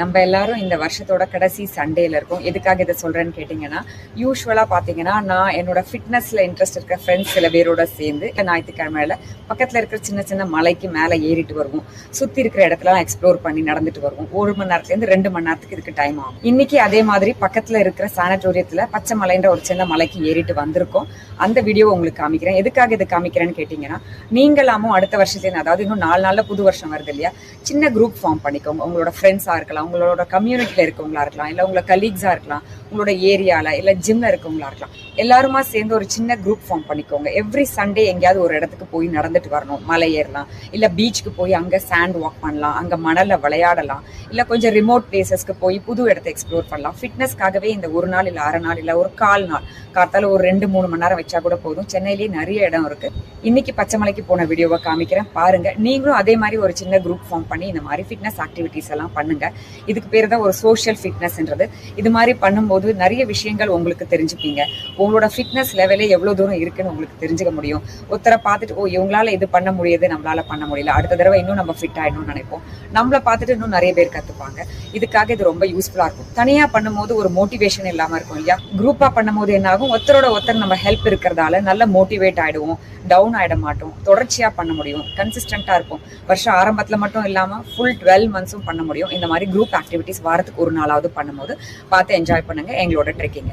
நம்ம எல்லாரும் இந்த வருஷத்தோட கடைசி சண்டேல இருக்கோம். எதுக்காக இதை சொல்றேன்னு கேட்டீங்கன்னா, யூஸ்வலா பாத்தீங்கன்னா நான் என்னோட ஃபிட்னஸ்ல இன்ட்ரெஸ்ட் இருக்கிற ஃப்ரெண்ட்ஸ் சில பேரோட சேர்ந்து ஞாயிற்றுக்கிழமையில பக்கத்துல இருக்கிற சின்ன சின்ன மலைக்கு மேல ஏறிட்டு வருவோம். சுத்தி இருக்கிற இடத்துல எக்ஸ்ப்ளோர் பண்ணி நடந்துட்டு வருவோம். 1 மணி நேரத்துல இருந்து 2 மணி நேரத்துக்கு இதுக்கு டைம் ஆகும். இன்னைக்கு அதே மாதிரி பக்கத்துல இருக்கிற சானட்டோரியத்துல பச்சை மலைன்ற ஒரு சின்ன மலைக்கு ஏறிட்டு வந்திருக்கோம். அந்த வீடியோ உங்களுக்கு காமிக்கிறேன். எதுக்காக இது காமிக்கிறேன்னு கேட்டீங்கன்னா, நீங்களாமும் அடுத்த வருஷத்துல, அதாவது இன்னும் 4 நாள்ல புது வருஷம் வருது இல்லையா, சின்ன குரூப் ஃபார்ம் பண்ணிக்கோங்க. உங்களோட ஃப்ரெண்ட்ஸா இருக்கலாம், உங்களோட கம்யூனிட்டியில இருக்கவங்களா இருக்கலாம், இல்ல உங்களோட கலீக்ஸா இருக்கலாம், உங்களோட ஏரியால இல்ல ஜிம்ல இருக்கவங்களா இருக்கலாம். எல்லாருமா சேர்ந்து ஒரு சின்ன குரூப் ஃபார்ம் பண்ணிக்கோங்க. எவ்ரி சண்டே எங்கேயாவது ஒரு இடத்துக்கு போய் நடந்துட்டு வரணும். மலை ஏறலாம், இல்ல பீச்சுக்கு போய் அங்க சாண்ட் வாக் பண்ணலாம், அங்க மணல்ல விளையாடலாம், இல்ல கொஞ்சம் ரிமோட் பிளேசஸ்க்கு போய் புது இடத்தை எக்ஸ்ப்ளோர் பண்ணலாம். ஃபிட்னஸ்க்காகவே இந்த 1 நாள் இல்ல 1/2 நாள் இல்ல ஒரு 1/4 நாள், காத்தால ஒரு 2-3 மணி நேரம் வச்சா கூட போதும். சென்னையிலேயே நிறைய இடம் இருக்கு. இன்னைக்கு பச்சைமலைக்கு போன வீடியோவை காமிக்கிறேன் பாருங்க. நீங்களும் அதே மாதிரி ஒரு சின்ன குரூப் ஃபார்ம் பண்ணி இந்த மாதிரி ஃபிட்னஸ் ஆக்டிவிட்டிஸ் எல்லாம் பண்ணுங்க. இதுக்கு பேர் தான் ஒரு சோஷியல் ஃபிட்னஸ்ன்றது. இது மாதிரி பண்ணும்போது நிறைய விஷயங்கள் உங்களுக்கு தெரிஞ்சுப்பீங்க. உங்களோட ஃபிட்னஸ் லெவலே எவ்வளவு தூரம் இருக்குன்னு உங்களுக்கு தெரிஞ்சுக்க முடியும். ஒருத்தரை பார்த்துட்டு இவங்களால இது பண்ண முடியுது, நம்மளால பண்ண முடியல, அடுத்த தடவை இன்னும் நம்ம ஃபிட் ஆயிடணும்னு நினைப்போம். நம்மளை பார்த்துட்டு இன்னும் நிறைய பேர் கத்துப்பாங்க. இதுக்காக இது ரொம்ப யூஸ்ஃபுல்லா இருக்கும். தனியா பண்ணும்போது ஒரு மோட்டிவேஷன் இல்லாம இருக்கும் இல்லையா. குரூப்பா பண்ணும்போது என்ன ஆகும், ஒருத்தரோட ஒருத்தர் நம்ம ஹெல்ப் இருக்கிறதால நல்ல மோட்டிவேட் ஆயிடுவோம், டவுன் ஆயிட மாட்டோம், தொடர்ச்சியா பண்ண முடியும், கன்சிஸ்டன்டா இருக்கும். வருஷம் ஆரம்பத்துல மட்டும் இல்லாம ஃபுல் 12 மந்த்ஸும் பண்ண முடியும். இந்த மாதிரி குரூப் ஆக்டிவிட்டிஸ் வாரத்துக்கு 1 நாளாவது பண்ணும்போது பார்த்து என்ஜாய் பண்ணுங்க எங்களோட ட்ரெக்கிங்.